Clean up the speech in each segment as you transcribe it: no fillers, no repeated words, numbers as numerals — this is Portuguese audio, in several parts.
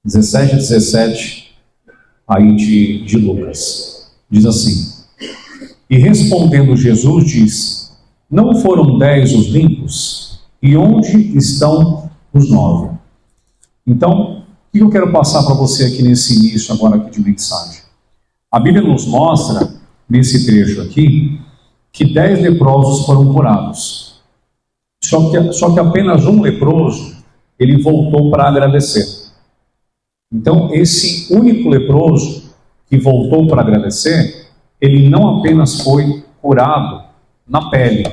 17 e 17 aí de Lucas. Diz assim: E respondendo Jesus disse: Não foram 10 os limpos? E onde estão os 9? Então, o que eu quero passar para você aqui nesse início agora aqui de mensagem? A Bíblia nos mostra, nesse trecho aqui, que 10 leprosos foram curados. Só que apenas um leproso, ele voltou para agradecer. Então, esse único leproso que voltou para agradecer, ele não apenas foi curado na pele,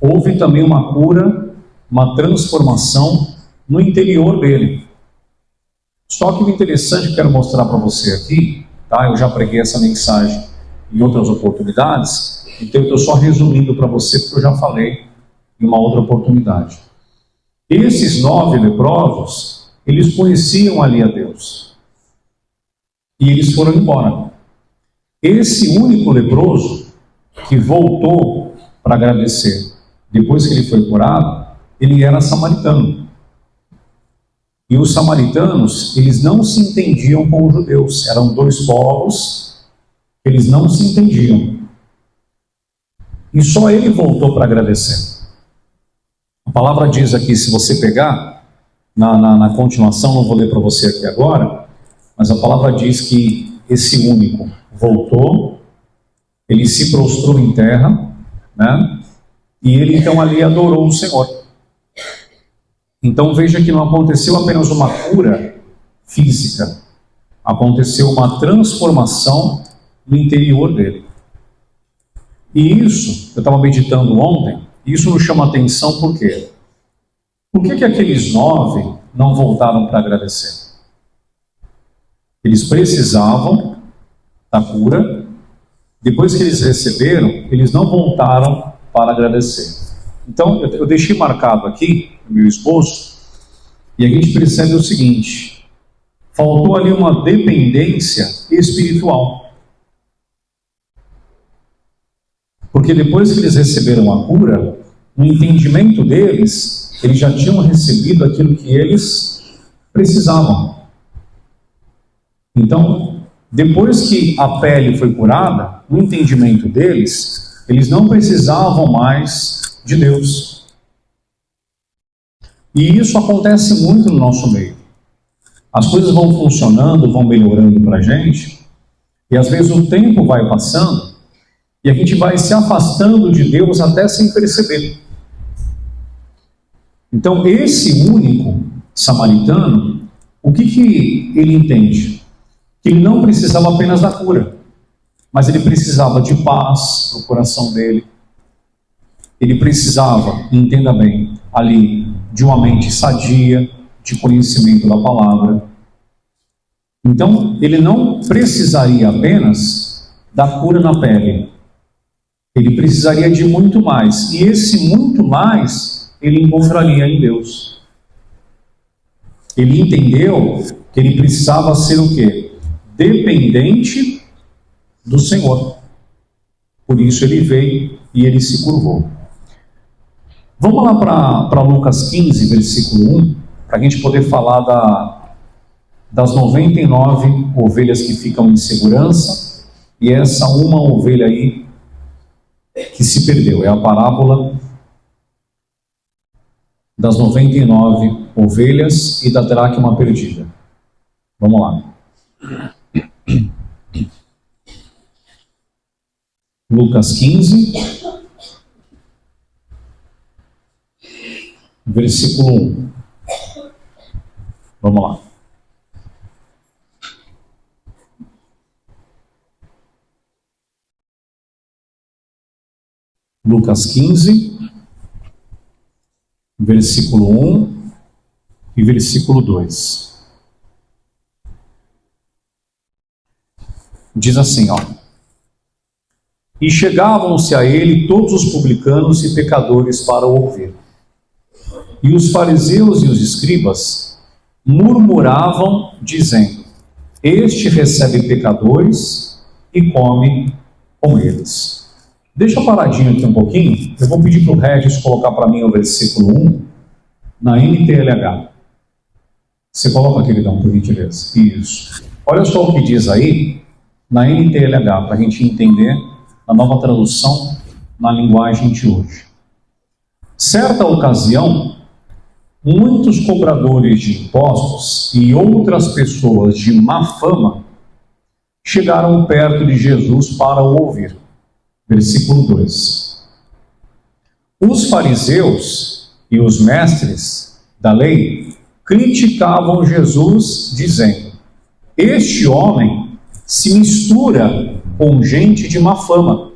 houve também uma cura, uma transformação no interior dele. Só que o interessante que eu quero mostrar para você aqui, tá? Eu já preguei essa mensagem em outras oportunidades, então eu estou só resumindo para você, porque eu já falei em uma outra oportunidade. Esses 9 leprosos, eles conheciam ali a Deus, e eles foram embora. Esse único leproso, que voltou para agradecer, depois que ele foi curado, ele era samaritano. E os samaritanos, eles não se entendiam com os judeus. Eram 2 povos, eles não se entendiam. E só ele voltou para agradecer. A palavra diz aqui, se você pegar, na continuação, não vou ler para você aqui agora, mas a palavra diz que esse único voltou, ele se prostrou em terra, né? E ele então ali adorou o Senhor. Então veja que não aconteceu apenas uma cura física, aconteceu uma transformação no interior dele. E isso, eu estava meditando ontem, isso nos chama atenção por quê? Por que aqueles 9 não voltaram para agradecer? Eles precisavam da cura, depois que eles receberam, eles não voltaram para agradecer. Então, eu deixei marcado aqui, no meu esboço, e a gente percebe o seguinte: faltou ali uma dependência espiritual. Porque depois que eles receberam a cura, no entendimento deles, eles já tinham recebido aquilo que eles precisavam. Então, depois que a pele foi curada, no entendimento deles, eles não precisavam mais de Deus. E isso acontece muito no nosso meio. As coisas vão funcionando, vão melhorando para a gente, e às vezes o tempo vai passando, e a gente vai se afastando de Deus até sem perceber. Então, esse único samaritano, o que ele entende? Que ele não precisava apenas da cura, mas ele precisava de paz no coração dele. Ele precisava, entenda bem, ali, de uma mente sadia, de conhecimento da palavra. Então, ele não precisaria apenas da cura na pele. Ele precisaria de muito mais. E esse muito mais, ele encontraria em Deus. Ele entendeu que ele precisava ser o quê? Dependente do Senhor. Por isso ele veio e ele se curvou. Vamos lá para Lucas 15, versículo 1, para a gente poder falar das 99 ovelhas que ficam em segurança, e essa uma ovelha aí que se perdeu. É a parábola das 99 ovelhas e da dracma perdida. Vamos lá. Lucas 15, versículo 1. Vamos lá. Lucas 15, versículo 1 e versículo 2. Diz assim, ó: E chegavam-se a ele todos os publicanos e pecadores para o ouvir. E os fariseus e os escribas murmuravam, dizendo: Este recebe pecadores e come com eles. Deixa paradinho aqui um pouquinho. Eu vou pedir para o Regis colocar para mim o versículo 1 na NTLH. Você coloca, queridão, por gentileza. Isso. Olha só o que diz aí na NTLH, para a gente entender a nova tradução na linguagem de hoje. Certa ocasião, muitos cobradores de impostos e outras pessoas de má fama chegaram perto de Jesus para o ouvir. Versículo 2. Os fariseus e os mestres da lei criticavam Jesus, dizendo: este homem se mistura com gente de má fama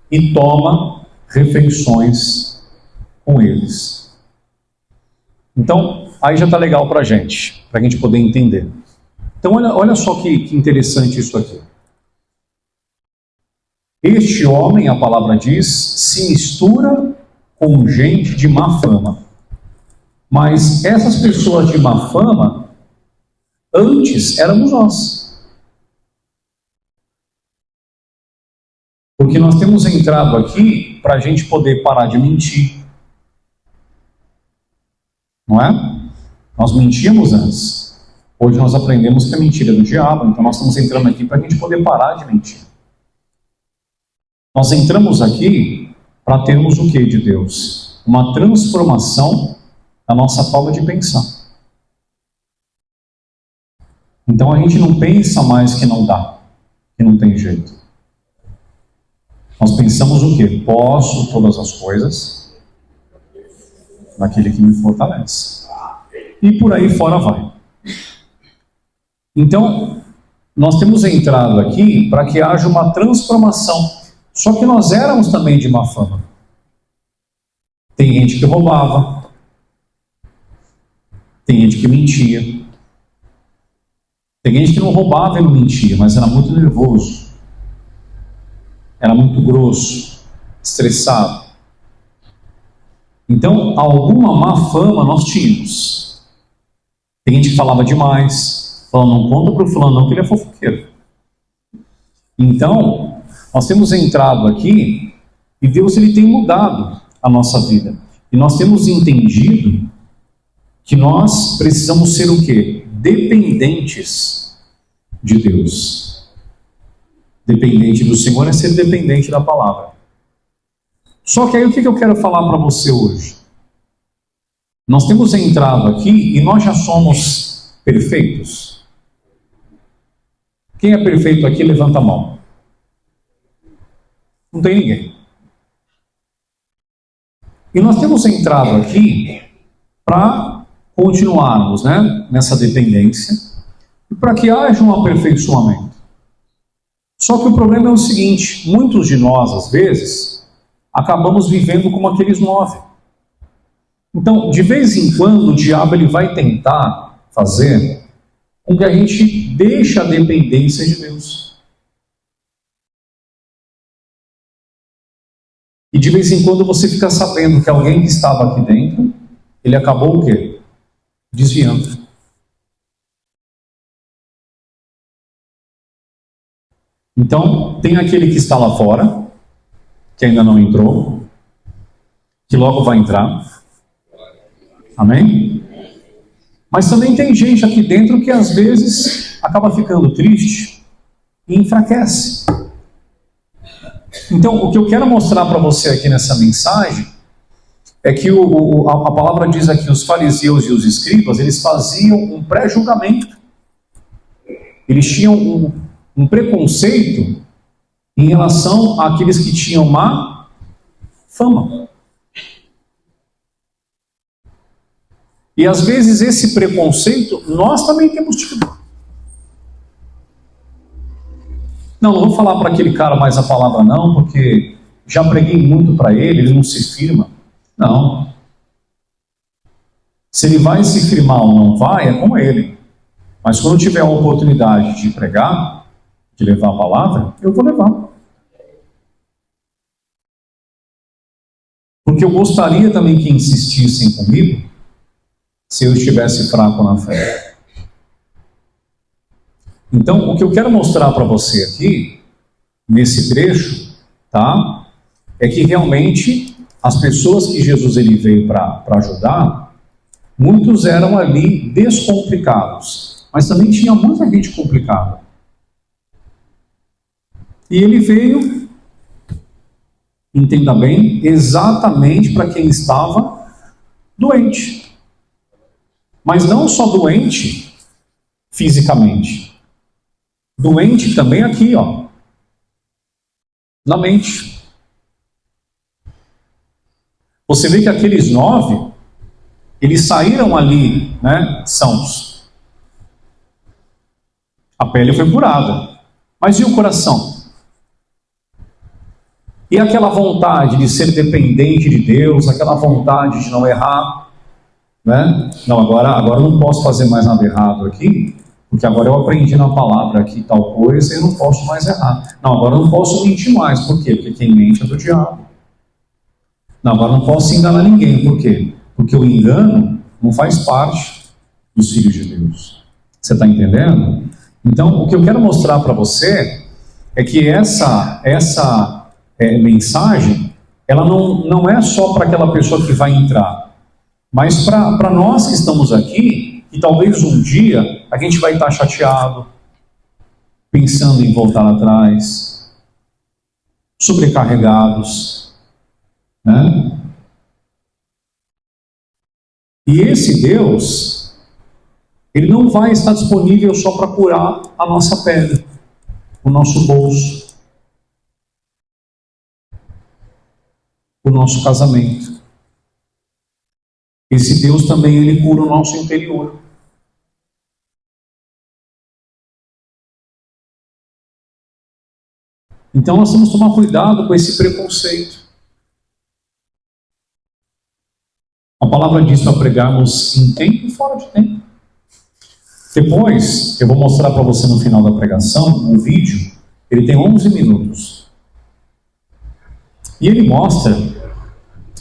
e toma refeições com eles. Então, aí já está legal para a gente poder entender. Então, olha só que interessante isso aqui. Este homem, a palavra diz, se mistura com gente de má fama. Mas essas pessoas de má fama, antes éramos nós. Porque nós temos entrado aqui para a gente poder parar de mentir. Não é? Nós mentíamos antes. Hoje nós aprendemos que a mentira é do diabo, então nós estamos entrando aqui para a gente poder parar de mentir. Nós entramos aqui para termos o que de Deus? Uma transformação da nossa forma de pensar. Então a gente não pensa mais que não dá, que não tem jeito. Nós pensamos o quê? Posso todas as coisas naquele que me fortalece. E por aí fora vai. Então, nós temos entrado aqui para que haja uma transformação. Só que nós éramos também de má fama. Tem gente que roubava. Tem gente que mentia. Tem gente que não roubava e não mentia, mas era muito nervoso. Era muito grosso, estressado. Então, alguma má fama nós tínhamos. Tem gente que falava demais, falando, não conta para o fulano não que ele é fofoqueiro. Então, nós temos entrado aqui e Deus ele tem mudado a nossa vida. E nós temos entendido que nós precisamos ser o quê? Dependentes de Deus. Dependente do Senhor é ser dependente da palavra. Só que aí o que eu quero falar para você hoje? Nós temos entrado aqui e nós já somos perfeitos. Quem é perfeito aqui, levanta a mão. Não tem ninguém. E nós temos entrado aqui para continuarmos, nessa dependência e para que haja um aperfeiçoamento. Só que o problema é o seguinte, muitos de nós, às vezes, acabamos vivendo como aqueles 9. Então, de vez em quando, o diabo ele vai tentar fazer com que a gente deixe a dependência de Deus. E de vez em quando você fica sabendo que alguém que estava aqui dentro, ele acabou o quê? Desviando. Então, tem aquele que está lá fora, que ainda não entrou, que logo vai entrar. Amém? Mas também tem gente aqui dentro que às vezes acaba ficando triste e enfraquece. Então, o que eu quero mostrar para você aqui nessa mensagem é que a palavra diz aqui, os fariseus e os escribas, eles faziam um pré-julgamento. Eles tinham um preconceito em relação àqueles que tinham má fama. E às vezes esse preconceito, nós também temos tido. Não vou falar para aquele cara mais a palavra não, porque já preguei muito para ele, ele não se firma. Não. Se ele vai se firmar ou não vai, é com ele. Mas quando eu tiver a oportunidade de pregar, de levar a palavra, eu vou levar. Porque eu gostaria também que insistissem comigo se eu estivesse fraco na fé. Então, o que eu quero mostrar para você aqui, nesse trecho, tá? É que realmente as pessoas que Jesus ele veio para ajudar, Muitos eram ali descomplicados, mas também tinha muita gente complicada. E ele veio, entenda bem, exatamente para quem estava doente. Mas não só doente fisicamente, doente também aqui, ó, na mente. Você vê que aqueles 9, eles saíram ali, né, sãos. A pele foi curada. Mas e o coração? E aquela vontade de ser dependente de Deus, aquela vontade de não errar, né? Não, agora eu não posso fazer mais nada errado aqui, porque agora eu aprendi na palavra aqui tal coisa e eu não posso mais errar. Não, agora eu não posso mentir mais. Por quê? Porque quem mente é do diabo. Não, agora eu não posso enganar ninguém. Por quê? Porque o engano não faz parte dos filhos de Deus. Você está entendendo? Então, o que eu quero mostrar para você é que essa mensagem, ela não é só para aquela pessoa que vai entrar, mas para nós que estamos aqui, e talvez um dia a gente vai estar chateado, pensando em voltar atrás, sobrecarregados, né? E esse Deus, ele não vai estar disponível só para curar a nossa pele, o nosso bolso, o nosso casamento. Esse Deus também, ele cura o nosso interior. Então nós temos que tomar cuidado com esse preconceito. A palavra diz para pregarmos em tempo e fora de tempo. Depois, eu vou mostrar para você no final da pregação, um vídeo, ele tem 11 minutos. E ele mostra,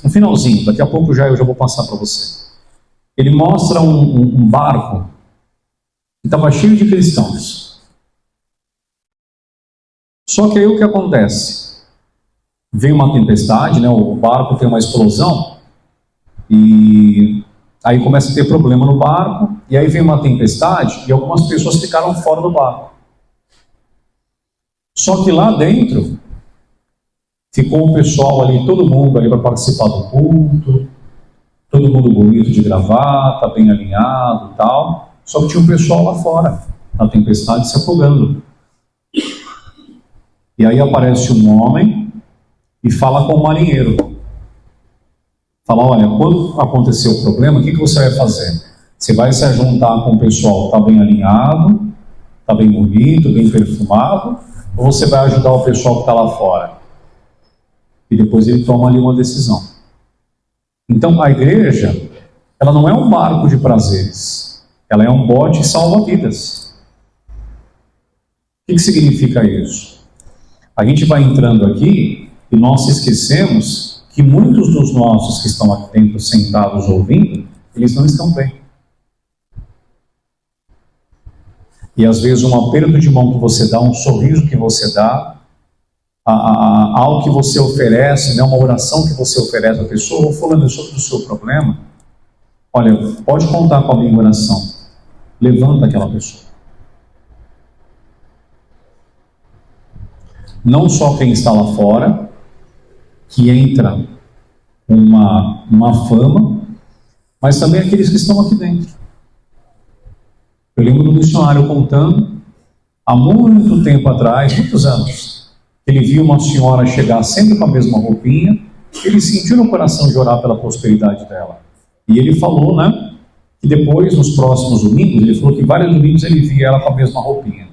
no finalzinho, daqui a pouco eu já vou passar para você. Ele mostra um barco que estava cheio de cristãos. Só que aí o que acontece? Vem uma tempestade, né? O barco tem uma explosão, e aí começa a ter problema no barco, e aí vem uma tempestade, e algumas pessoas ficaram fora do barco. Só que lá dentro, ficou o pessoal ali, todo mundo ali para participar do culto, todo mundo bonito de gravata, bem alinhado e tal, só que tinha um pessoal lá fora, na tempestade, se afogando. E aí aparece um homem e fala com o marinheiro. Fala, olha, quando acontecer o problema, o que você vai fazer? Você vai se juntar com o pessoal que está bem alinhado, está bem bonito, bem perfumado, ou você vai ajudar o pessoal que está lá fora? E depois ele toma ali uma decisão. Então a igreja, ela não é um barco de prazeres, ela é um bote salva-vidas. O que significa isso? A gente vai entrando aqui e nós esquecemos que muitos dos nossos que estão aqui dentro sentados ouvindo, eles não estão bem. E às vezes um aperto de mão que você dá, um sorriso que você dá, algo que você oferece, né, uma oração que você oferece à pessoa, ou falando sobre o seu problema, olha, pode contar com a minha oração. Levanta aquela pessoa. Não só quem está lá fora, que entra uma fama, mas também aqueles que estão aqui dentro. Eu lembro do missionário contando, há muito tempo atrás, muitos anos, ele viu uma senhora chegar sempre com a mesma roupinha, ele sentiu no coração de orar pela prosperidade dela. E ele falou, né, que depois, nos próximos domingos, ele falou que vários domingos ele via ela com a mesma roupinha.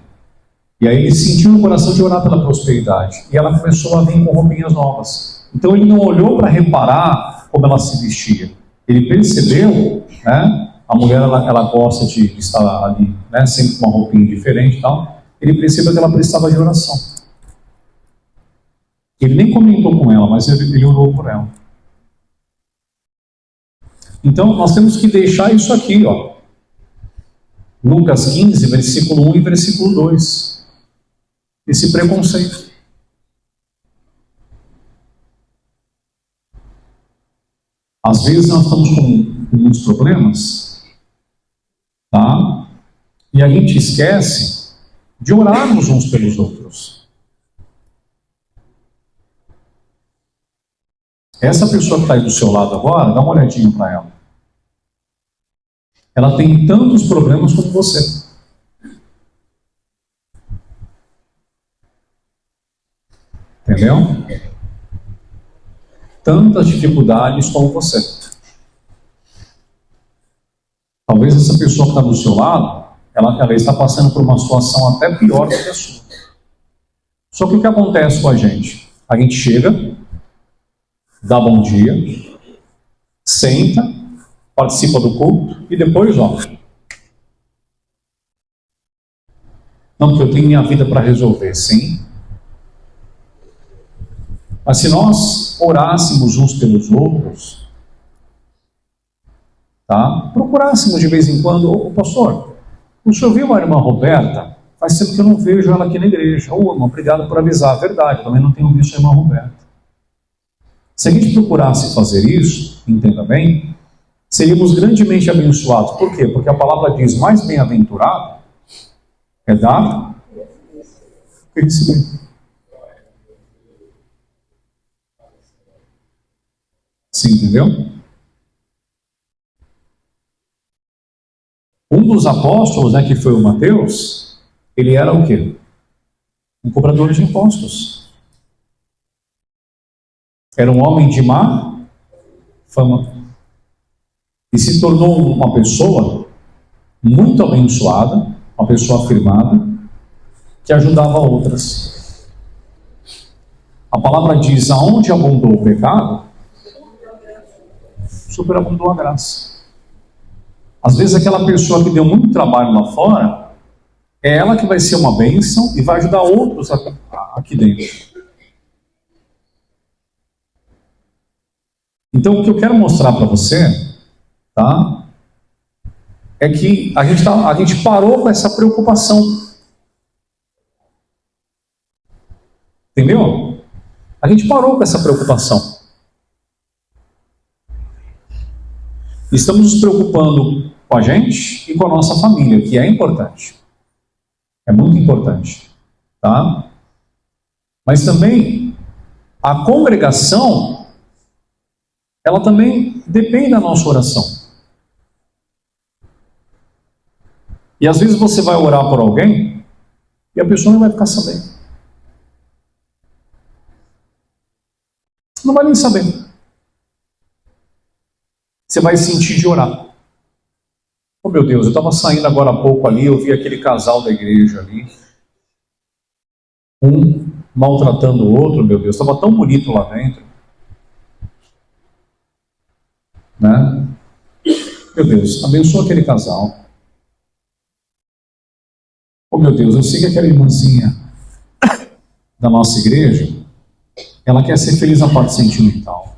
E aí ele sentiu no coração de orar pela prosperidade. E ela começou a vir com roupinhas novas. Então ele não olhou para reparar como ela se vestia. Ele percebeu, né, a mulher ela gosta de estar ali, né, sempre com uma roupinha diferente e tal. Ele percebeu que ela precisava de oração. Ele nem comentou com ela, mas ele orou por ela. Então nós temos que deixar isso aqui, ó. Lucas 15, versículo 1 e versículo 2. Esse preconceito. Às vezes nós estamos com com muitos problemas, tá? E a gente esquece de orarmos uns pelos outros. Essa pessoa que está aí do seu lado agora, dá uma olhadinha para ela. Ela tem tantos problemas como você. Entendeu? Tantas dificuldades como você. Talvez essa pessoa que está do seu lado, ela está passando por uma situação até pior do que a sua. Só que o que acontece com a gente? A gente chega, dá bom dia, senta, participa do culto e depois, ó. Não, porque eu tenho minha vida para resolver, sim. Mas se nós orássemos uns pelos outros, tá? Procurássemos de vez em quando, ô pastor, o senhor viu a irmã Roberta? Faz tempo que eu não vejo ela aqui na igreja. Ô, irmão, obrigado por avisar. Verdade, eu também não tenho visto a irmã Roberta. Se a gente procurasse fazer isso, entenda bem, seríamos grandemente abençoados. Por quê? Porque a palavra diz, mais bem-aventurado é dar que receber. Sim, entendeu? Um dos apóstolos, né, que foi o Mateus, ele era o quê? Um cobrador de impostos. Era um homem de má fama. E se tornou uma pessoa muito abençoada, uma pessoa afirmada, que ajudava outras. A palavra diz, aonde abundou o pecado, superabundou a graça. Às vezes aquela pessoa que deu muito trabalho lá fora, é ela que vai ser uma bênção e vai ajudar outros aqui dentro. Então o que eu quero mostrar para você, tá? É que a gente parou com essa preocupação. Entendeu? A gente parou com essa preocupação. Estamos nos preocupando com a gente e com a nossa família, que é importante. É muito importante, tá? Mas também a congregação, ela também depende da nossa oração. E às vezes você vai orar por alguém e a pessoa não vai ficar sabendo. Não vai nem saber. Você vai sentir de orar. Oh meu Deus, eu estava saindo agora há pouco ali, eu vi aquele casal da igreja ali. Um maltratando o outro, meu Deus, estava tão bonito lá dentro. Né? Meu Deus, abençoa aquele casal. Oh meu Deus, eu sei que aquela irmãzinha da nossa igreja, ela quer ser feliz na parte sentimental.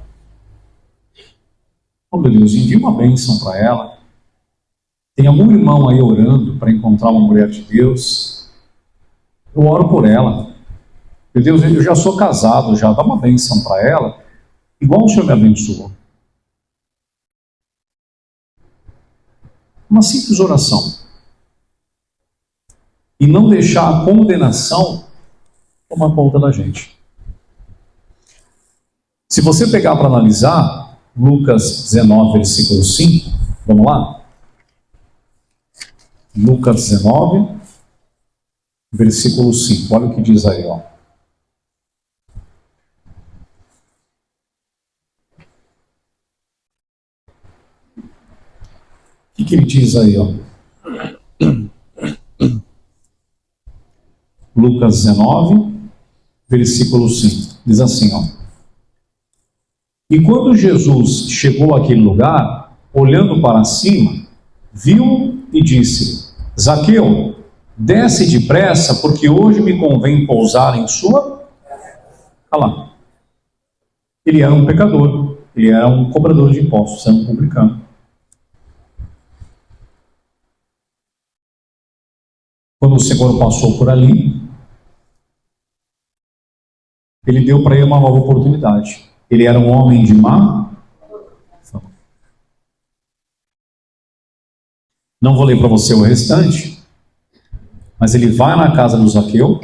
Oh meu Deus, envia uma bênção para ela. Tem algum irmão aí orando para encontrar uma mulher de Deus? Eu oro por ela. Meu Deus, eu já sou casado, já dá uma bênção para ela, igual o Senhor me abençoou. Uma simples oração. E não deixar a condenação tomar conta da gente. Se você pegar para analisar, Lucas 19, versículo 5, vamos lá? Lucas 19, versículo 5, olha o que diz aí, ó. O que ele diz aí, ó? Lucas 19, versículo 5, diz assim, ó. E quando Jesus chegou àquele lugar, olhando para cima, viu e disse: Zaqueu, desce depressa, porque hoje me convém pousar em sua... Olha lá. Ele era um pecador, ele era um cobrador de impostos, era um publicano. Quando o Senhor passou por ali, ele deu para ele uma nova oportunidade. Ele era um homem de má fama. Não vou ler para você o restante, mas ele vai na casa do Zaqueu,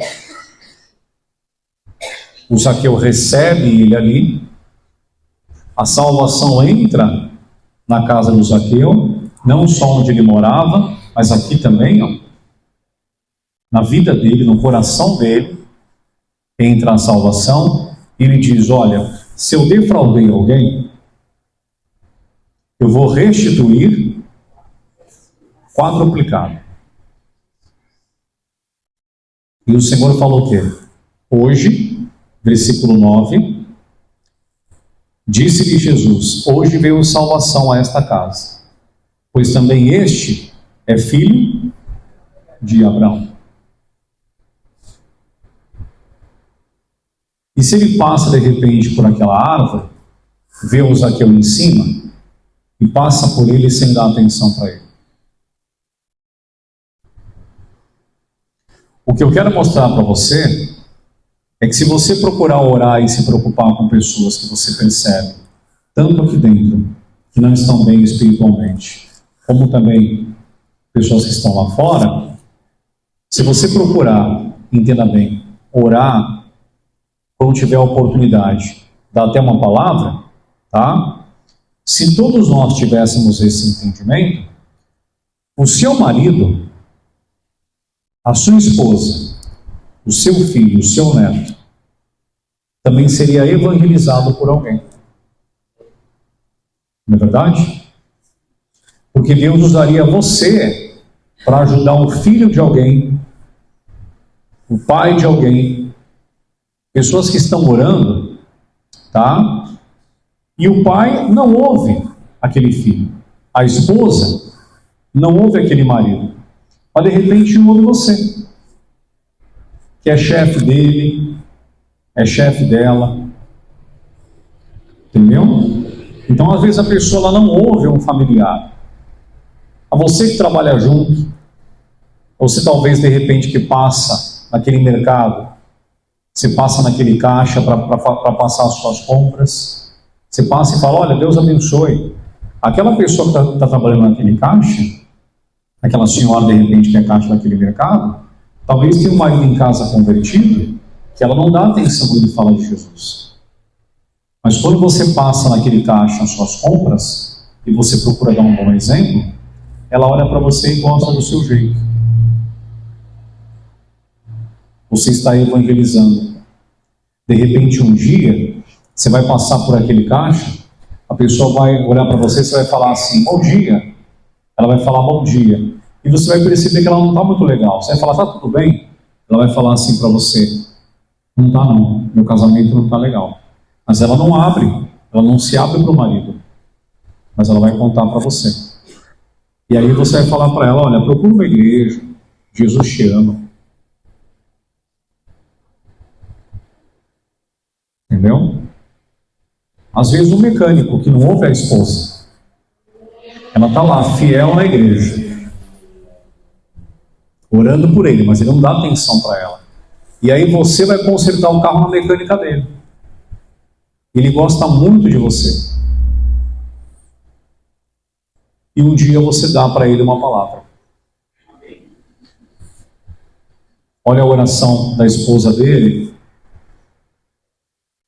o Zaqueu recebe ele ali, a salvação entra na casa do Zaqueu, não só onde ele morava, mas aqui também, ó, na vida dele, no coração dele, entra a salvação, e ele diz, olha, se eu defraudei alguém, eu vou restituir quadruplicado. E o Senhor falou o quê? Hoje, versículo 9, disse-lhe Jesus, hoje veio salvação a esta casa, pois também este é filho de Abraão. E se ele passa de repente por aquela árvore, vê o Zaqueu em cima, e passa por ele sem dar atenção para ele. O que eu quero mostrar para você é que se você procurar orar e se preocupar com pessoas que você percebe, tanto aqui dentro, que não estão bem espiritualmente, como também pessoas que estão lá fora, se você procurar, entenda bem, orar, quando tiver a oportunidade, dar até uma palavra, tá? Se todos nós tivéssemos esse entendimento, o seu marido, a sua esposa, o seu filho, o seu neto, também seria evangelizado por alguém. Não é verdade? Porque Deus usaria você para ajudar o filho de alguém, o pai de alguém, pessoas que estão orando, tá? E o pai não ouve aquele filho, a esposa não ouve aquele marido, mas de repente ouve você, que é chefe dele, é chefe dela, entendeu? Então às vezes a pessoa ela não ouve um familiar, a você que trabalha junto, ou se talvez de repente que passa naquele mercado, você passa naquele caixa para passar as suas compras, você passa e fala, olha, Deus abençoe. Aquela pessoa que está trabalhando naquele caixa, aquela senhora de repente que é caixa naquele mercado, talvez tenha um marido em casa convertido, que ela não dá atenção quando ele fala de Jesus. Mas quando você passa naquele caixa as suas compras, e você procura dar um bom exemplo, ela olha para você e gosta do seu jeito. Você está evangelizando. De repente um dia, você vai passar por aquele caixa, a pessoa vai olhar para você, você vai falar assim, bom dia. Ela vai falar bom dia. E você vai perceber que ela não está muito legal. Você vai falar, tá tudo bem? Ela vai falar assim para você, não está não, meu casamento não está legal. Mas ela não abre, ela não se abre para o marido. Mas ela vai contar para você. E aí você vai falar para ela, olha, procura uma igreja, Jesus te ama. Entendeu? Às vezes um mecânico que não ouve a esposa, ela está lá, fiel na igreja, orando por ele, mas ele não dá atenção para ela. E aí você vai consertar o carro na mecânica dele. Ele gosta muito de você. E um dia você dá para ele uma palavra. Olha a oração da esposa dele,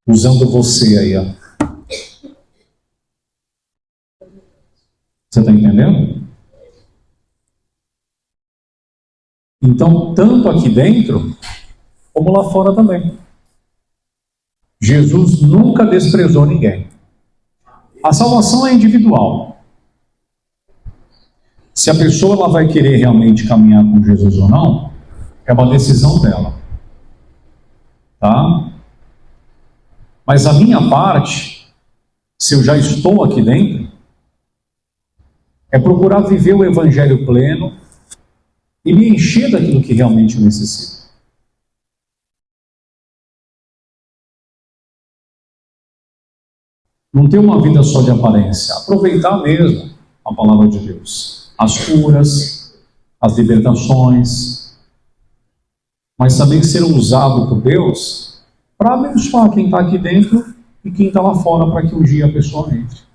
usando você aí, ó. Você está entendendo? Então, tanto aqui dentro, como lá fora também. Jesus nunca desprezou ninguém. A salvação é individual. Se a pessoa ela vai querer realmente caminhar com Jesus ou não, é uma decisão dela. Tá? Mas a minha parte, se eu já estou aqui dentro, é procurar viver o evangelho pleno e me encher daquilo que realmente eu necessito. Não ter uma vida só de aparência, aproveitar mesmo a palavra de Deus, as curas, as libertações, mas também ser usado por Deus para abençoar quem está aqui dentro e quem está lá fora, para que um dia a pessoa entre.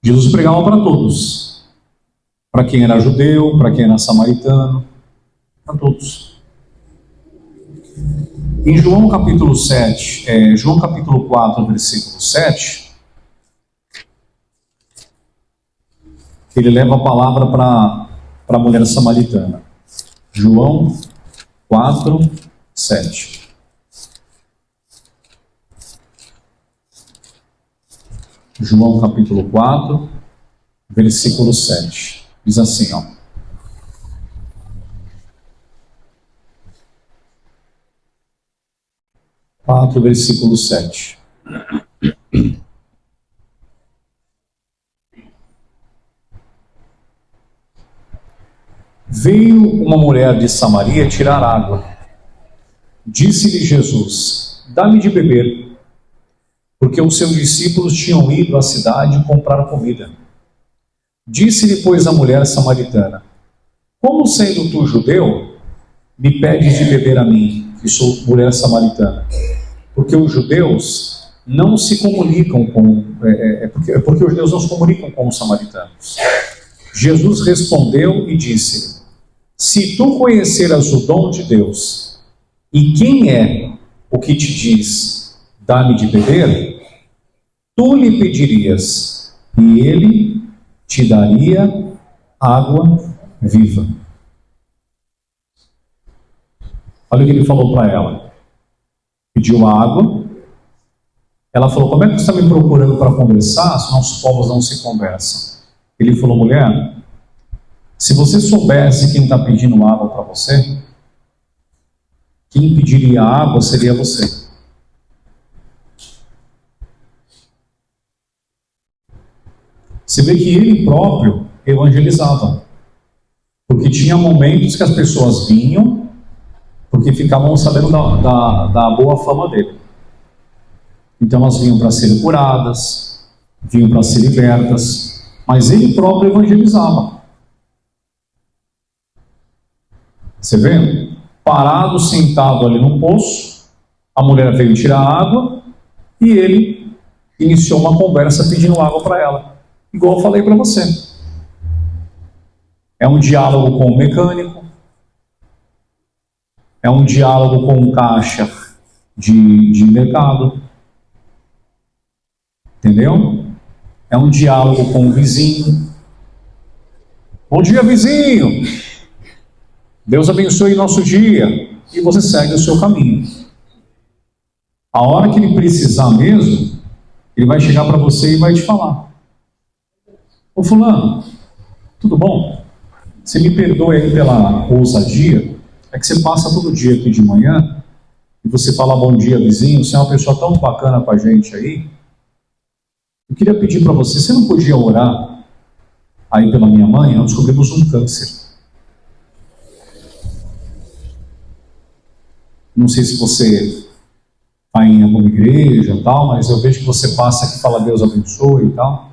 Jesus pregava para todos. Para quem era judeu, para quem era samaritano, para todos. Em João capítulo 7, João capítulo 4, versículo 7, ele leva a palavra para a mulher samaritana. João 4, 7. João capítulo 4, versículo 7. Diz assim, ó. Versículo 7. Veio uma mulher de Samaria tirar água. Disse-lhe Jesus: dá-me de beber, porque os seus discípulos tinham ido à cidade comprar comida. Disse-lhe, pois, a mulher samaritana: como sendo tu judeu, me pedes de beber a mim, que sou mulher samaritana? Porque os judeus não se comunicam porque os judeus não se comunicam com os samaritanos. Jesus respondeu e disse: se tu conheceras o dom de Deus, e quem é o que te diz, dá-me de beber, tu lhe pedirias, e ele te daria água viva. Olha o que ele falou para ela. Pediu água. Ela falou: como é que você está me procurando para conversar, se nossos povos não se conversam? Ele falou: mulher, se você soubesse quem está pedindo água para você, quem pediria água seria você. Você vê que ele próprio evangelizava. Porque tinha momentos que as pessoas vinham porque ficavam sabendo da boa fama dele. Então elas vinham para serem curadas, vinham para ser libertas, mas ele próprio evangelizava. Você vê? Parado, sentado ali num poço, a mulher veio tirar água e ele iniciou uma conversa pedindo água para ela. Igual eu falei para você. É um diálogo com o mecânico, é um diálogo com um caixa de mercado, entendeu? É um diálogo com o vizinho. Bom dia, vizinho! Deus abençoe nosso dia. E você segue o seu caminho. A hora que ele precisar mesmo, ele vai chegar para você e vai te falar: ô fulano, tudo bom? Você me perdoe aí pela ousadia. É que você passa todo dia aqui de manhã e você fala bom dia, vizinho. Você é uma pessoa tão bacana com a gente aí. Eu queria pedir para você, você não podia orar aí pela minha mãe? Nós descobrimos um câncer. Não sei se você vai em alguma igreja e tal, mas eu vejo que você passa aqui e fala Deus abençoe e tal.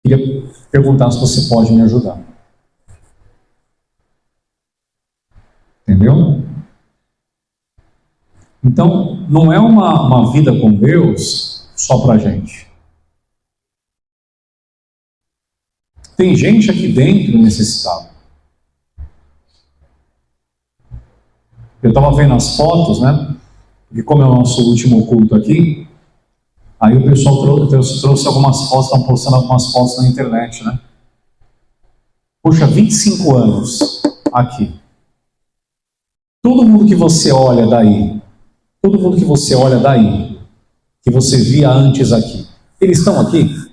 Queria perguntar se você pode me ajudar. Entendeu? Então, não é uma vida com Deus só para a gente. Tem gente aqui dentro necessitada. Eu estava vendo as fotos, né? E como é o nosso último culto aqui, aí o pessoal trouxe algumas fotos, estão postando algumas fotos na internet, né? Poxa, 25 anos aqui. Todo mundo que você olha daí, que você via antes aqui, eles estão aqui?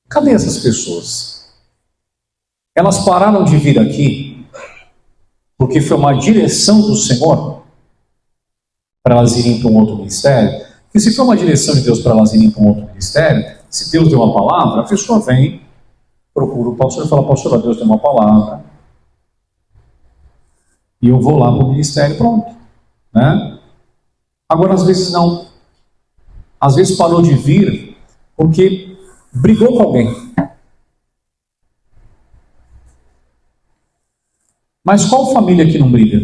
Cadê essas pessoas? Elas pararam de vir aqui porque foi uma direção do Senhor para elas irem para um outro ministério? E se foi uma direção de Deus para elas irem para um outro ministério, se Deus deu uma palavra, a pessoa vem, procura o pastor e fala: pastor, Deus deu uma palavra e eu vou lá para o ministério, pronto, né? Agora, às vezes não. Às vezes parou de vir porque brigou com alguém. Mas qual família que não briga?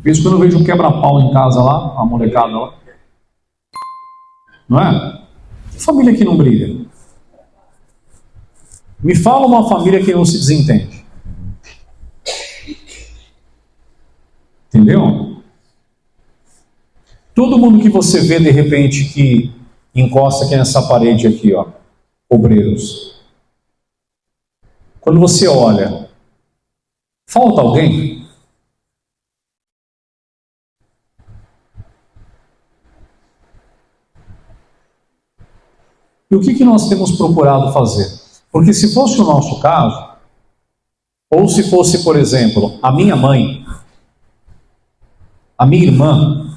Por isso, quando eu vejo um quebra-pau em casa lá, a molecada lá, não é? Que família que não briga? Me fala uma família que não se desentende. Entendeu? Todo mundo que você vê de repente que encosta aqui nessa parede aqui, ó, obreiros. Quando você olha, falta alguém? E o que nós temos procurado fazer? Porque se fosse o nosso caso, ou se fosse, por exemplo, a minha mãe, a minha irmã,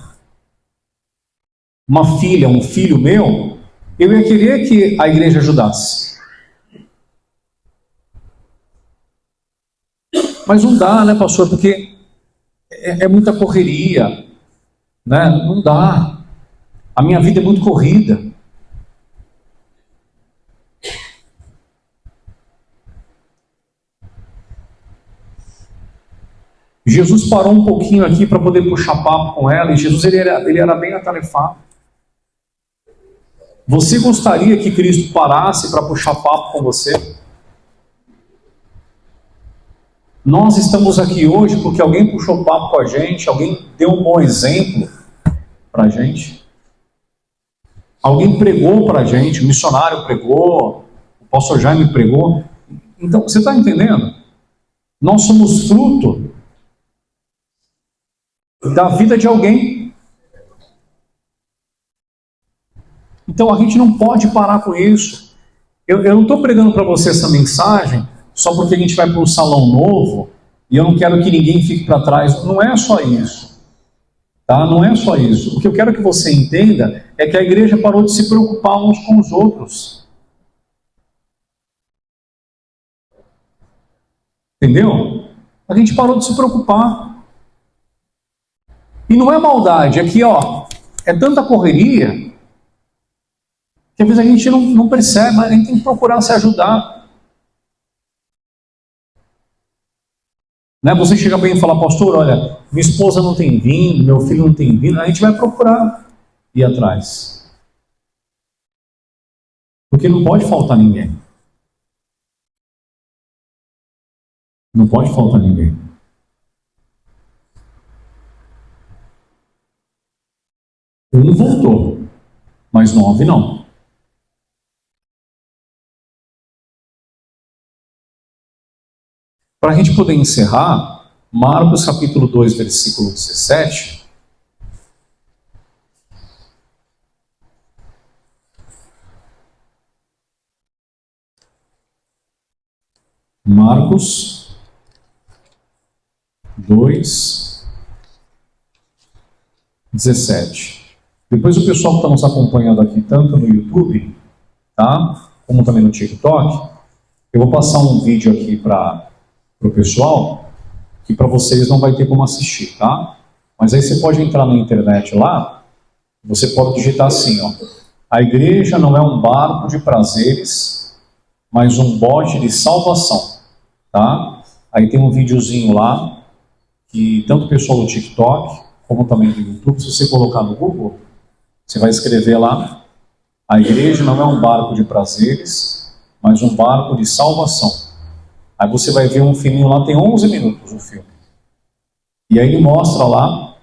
uma filha, um filho meu, eu ia querer que a igreja ajudasse. Mas não dá, né, pastor? Porque é muita correria, né? Não dá. A minha vida é muito corrida. Jesus parou um pouquinho aqui para poder puxar papo com ela, e Jesus ele era bem atarefado. Você gostaria que Cristo parasse para puxar papo com você? Nós estamos aqui hoje porque alguém puxou papo com a gente, alguém deu um bom exemplo para a gente, alguém pregou para a gente, o missionário pregou, o pastor Jaime pregou. Então, você está entendendo? Nós somos fruto da vida de alguém. Então a gente não pode parar com isso. Eu não estou pregando para você essa mensagem só porque a gente vai para um salão novo e eu não quero que ninguém fique para trás. Não é só isso, tá? Não é só isso. O que eu quero que você entenda é que a igreja parou de se preocupar uns com os outros. Entendeu? A gente parou de se preocupar. E não é maldade, aqui ó, é tanta correria que às vezes a gente não percebe, mas a gente tem que procurar se ajudar. Né? Você chega bem e fala, pastor, olha, minha esposa não tem vindo, meu filho não tem vindo, a gente vai procurar ir atrás. Porque não pode faltar ninguém. Não pode faltar ninguém. Um voltou, mas 9 não. Para a gente poder encerrar, Marcos capítulo 2, versículo 17. Marcos 2, 17. Depois o pessoal que está nos acompanhando aqui, tanto no YouTube, tá, como também no TikTok, eu vou passar um vídeo aqui para o pessoal, que para vocês não vai ter como assistir, tá? Mas aí você pode entrar na internet lá, você pode digitar assim, ó, a igreja não é um barco de prazeres, mas um bote de salvação, tá? Aí tem um videozinho lá, que tanto o pessoal do TikTok, como também do YouTube, se você colocar no Google, você vai escrever lá, a igreja não é um barco de prazeres, mas um barco de salvação. Aí você vai ver um filminho lá, tem 11 minutos o filme. E aí ele mostra lá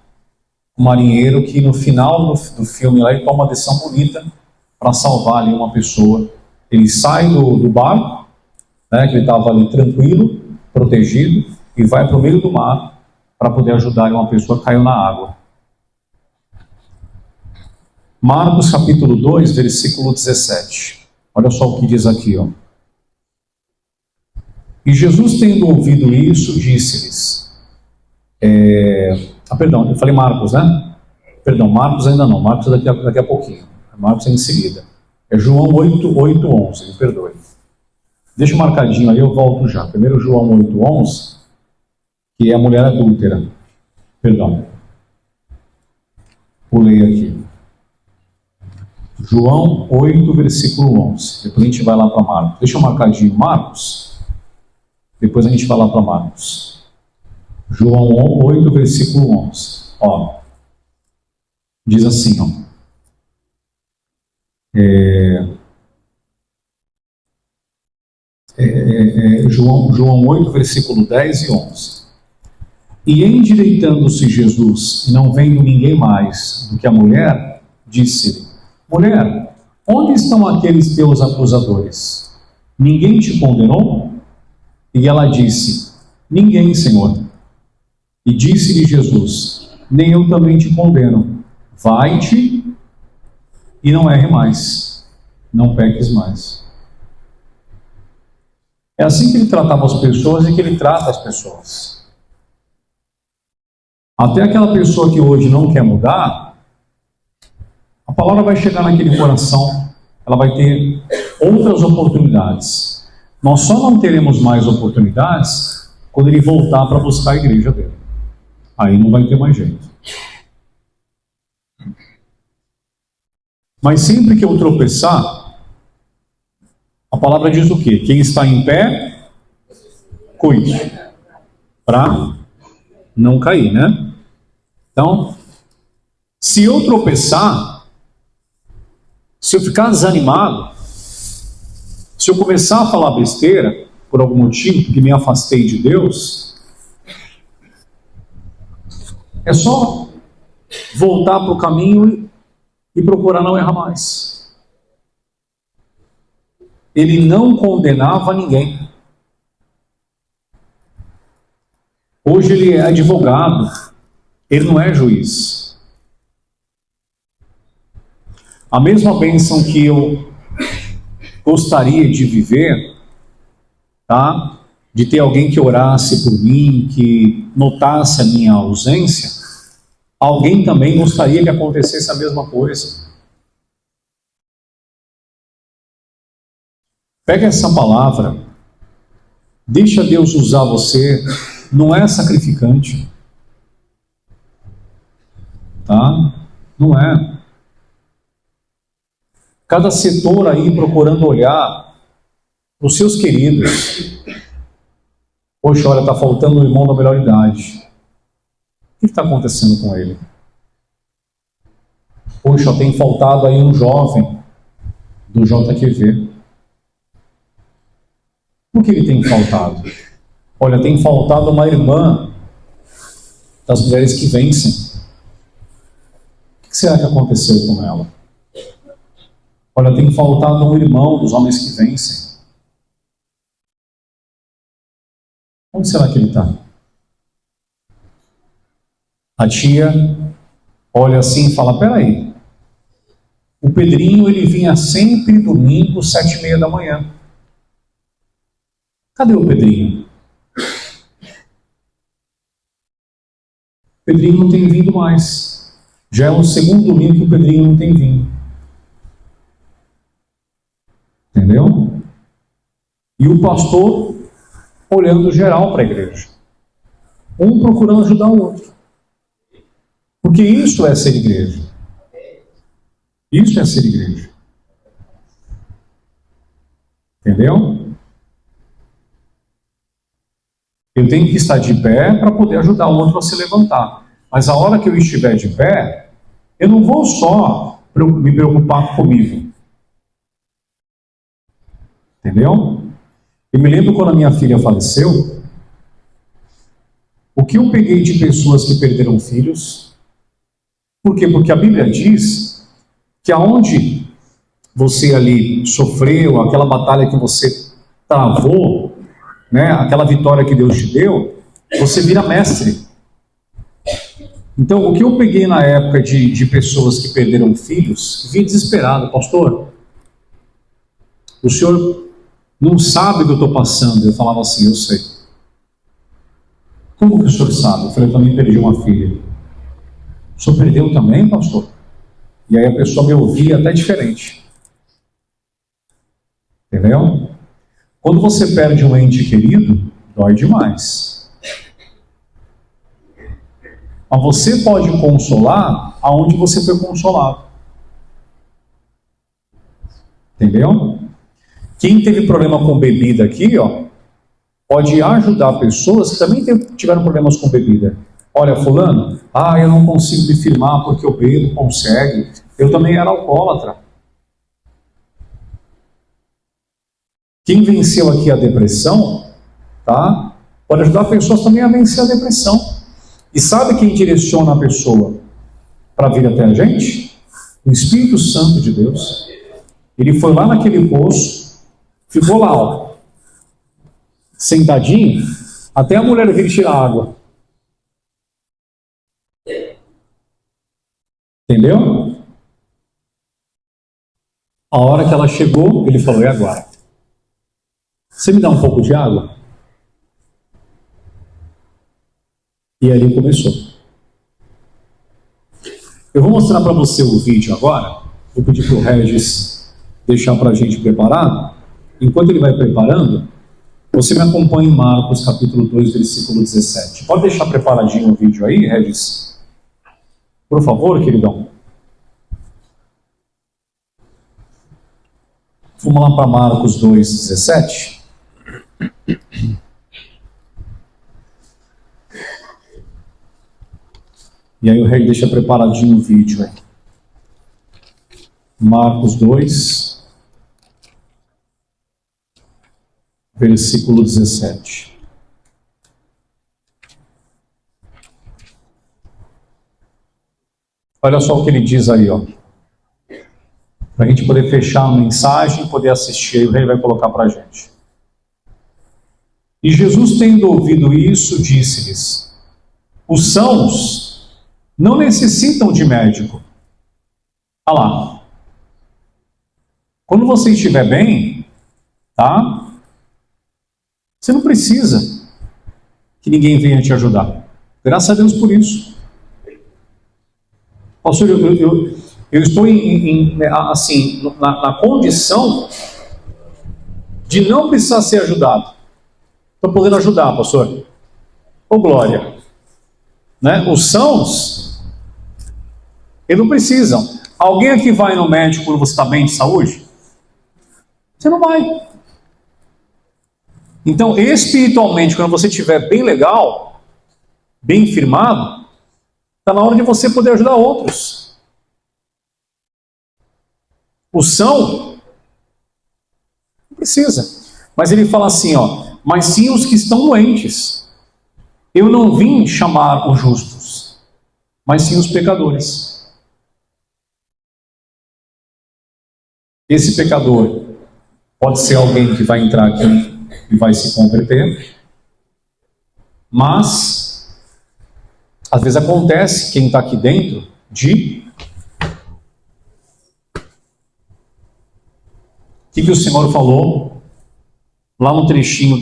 o marinheiro que no final do filme lá ele toma uma decisão bonita para salvar ali uma pessoa. Ele sai do barco, né, que ele estava ali tranquilo, protegido, e vai para o meio do mar para poder ajudar uma pessoa que caiu na água. Marcos capítulo 2, versículo 17. Olha só o que diz aqui, ó. E Jesus, tendo ouvido isso, disse-lhes... perdão, eu falei Marcos, né? Perdão, Marcos ainda não. Marcos é daqui a pouquinho. Marcos é em seguida. É João 8:11, me perdoe. Deixa marcadinho aí, eu volto já. Primeiro João 8:11, que é a mulher adúltera. Perdão. Pulei aqui. João 8, versículo 11. Depois a gente vai lá para Marcos. Deixa eu marcadinho Marcos. Depois a gente vai lá para Marcos. João 8, versículo 11. Ó, diz assim, ó. João 8, versículo 10 e 11. E endireitando-se Jesus, e não vendo ninguém mais do que a mulher, disse-lhe: Mulher, onde estão aqueles teus acusadores? Ninguém te condenou? E ela disse: Ninguém, Senhor. E disse-lhe Jesus: Nem eu também te condeno. Vai-te e não erre mais. Não peques mais. É assim que ele tratava as pessoas e que ele trata as pessoas. Até aquela pessoa que hoje não quer mudar, a palavra vai chegar naquele coração, ela vai ter outras oportunidades. Nós só não teremos mais oportunidades quando ele voltar para buscar a igreja dele. Aí não vai ter mais jeito. Mas sempre que eu tropeçar, a palavra diz o quê? Quem está em pé, cuide, para não cair, né? Então, se eu tropeçar, se eu ficar desanimado, se eu começar a falar besteira, por algum motivo, porque me afastei de Deus, é só voltar para o caminho e procurar não errar mais. Ele não condenava ninguém. Hoje ele é advogado, ele não é juiz. A mesma bênção que eu gostaria de viver, tá? De ter alguém que orasse por mim, que notasse a minha ausência, alguém também gostaria que acontecesse a mesma coisa. Pega essa palavra, deixa Deus usar você, não é sacrificante, tá? Não é. Cada setor aí procurando olhar os seus queridos. Poxa, olha, está faltando um irmão da melhor idade. O que está acontecendo com ele? Poxa, tem faltado aí um jovem do JQV. Por que ele tem faltado? Olha, tem faltado uma irmã das mulheres que vencem. O que será que aconteceu com ela? Olha, tem faltado um irmão dos homens que vencem. Onde será que ele está? A tia olha assim e fala: peraí, o Pedrinho ele vinha sempre domingo, 7h30 da manhã. Cadê o Pedrinho? O Pedrinho não tem vindo mais. Já é o segundo domingo que o Pedrinho não tem vindo. Entendeu? E o pastor olhando geral para a igreja. Um procurando ajudar o outro. Porque isso é ser igreja. Isso é ser igreja. Entendeu? Eu tenho que estar de pé para poder ajudar o outro a se levantar. Mas a hora que eu estiver de pé, eu não vou só me preocupar comigo. Entendeu? Eu me lembro quando a minha filha faleceu, o que eu peguei de pessoas que perderam filhos. Por quê? Porque a Bíblia diz que aonde você ali sofreu, aquela batalha que você travou, né, aquela vitória que Deus te deu, você vira mestre. Então, o que eu peguei na época de pessoas que perderam filhos, vim desesperado: pastor, o senhor não sabe o que eu estou passando. Eu falava assim: eu sei. Como que o senhor sabe? Eu falei: eu também perdi uma filha. O senhor perdeu também, pastor? E aí a pessoa me ouvia até diferente. Entendeu? Quando você perde um ente querido, dói demais. Mas você pode consolar aonde você foi consolado. Entendeu? Quem teve problema com bebida aqui, ó, pode ajudar pessoas que também tiveram problemas com bebida. Olha, fulano, eu não consigo me firmar porque eu bebo, consegue. Eu também era alcoólatra. Quem venceu aqui a depressão, tá? Pode ajudar pessoas também a vencer a depressão. E sabe quem direciona a pessoa para vir até a gente? O Espírito Santo de Deus. Ele foi lá naquele poço, ficou lá, ó, sentadinho, até a mulher vir tirar água. Entendeu? A hora que ela chegou, ele falou: e agora? Você me dá um pouco de água? E ali começou. Eu vou mostrar para você o vídeo agora. Vou pedir para o Regis deixar para a gente preparado. Enquanto ele vai preparando, você me acompanha em Marcos capítulo 2, versículo 17. Pode deixar preparadinho o vídeo aí, Regis? Por favor, queridão. Vamos lá para Marcos 2, 17. E aí o Rei deixa preparadinho o vídeo aí. Marcos 2, versículo 17. Olha só o que ele diz aí, ó. Para a gente poder fechar a mensagem e poder assistir, aí o Rei vai colocar para a gente. E Jesus, tendo ouvido isso, disse-lhes: os sãos não necessitam de médico. Olha lá. Quando você estiver bem, tá? Você não precisa que ninguém venha te ajudar. Graças a Deus por isso. Pastor, eu estou assim, na condição de não precisar ser ajudado. Estou podendo ajudar, pastor. Ô glória. Né? Os sãos, eles não precisam. Alguém aqui vai no médico quando você está bem de saúde? Você não vai. Então, espiritualmente, quando você estiver bem legal, bem firmado, está na hora de você poder ajudar outros. O são não precisa. Mas ele fala assim, ó, mas sim os que estão doentes. Eu não vim chamar os justos, mas sim os pecadores. Esse pecador pode ser alguém que vai entrar aqui e vai se converter, mas às vezes acontece quem está aqui dentro o que o Senhor falou lá no trechinho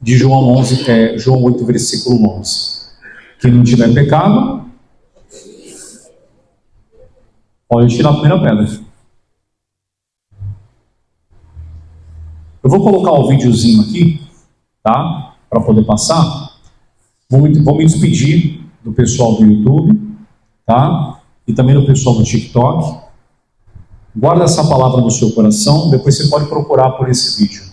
de João 11, João 8, versículo 11. Quem não tiver pecado, pode tirar a primeira pedra. Eu vou colocar o videozinho aqui, tá? Para poder passar. Vou me despedir do pessoal do YouTube, tá? E também do pessoal do TikTok. Guarda essa palavra no seu coração, depois você pode procurar por esse vídeo,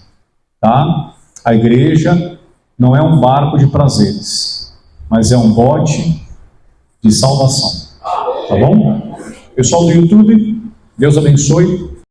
tá? A igreja não é um barco de prazeres, mas é um bote de salvação, tá bom? Pessoal do YouTube, Deus abençoe.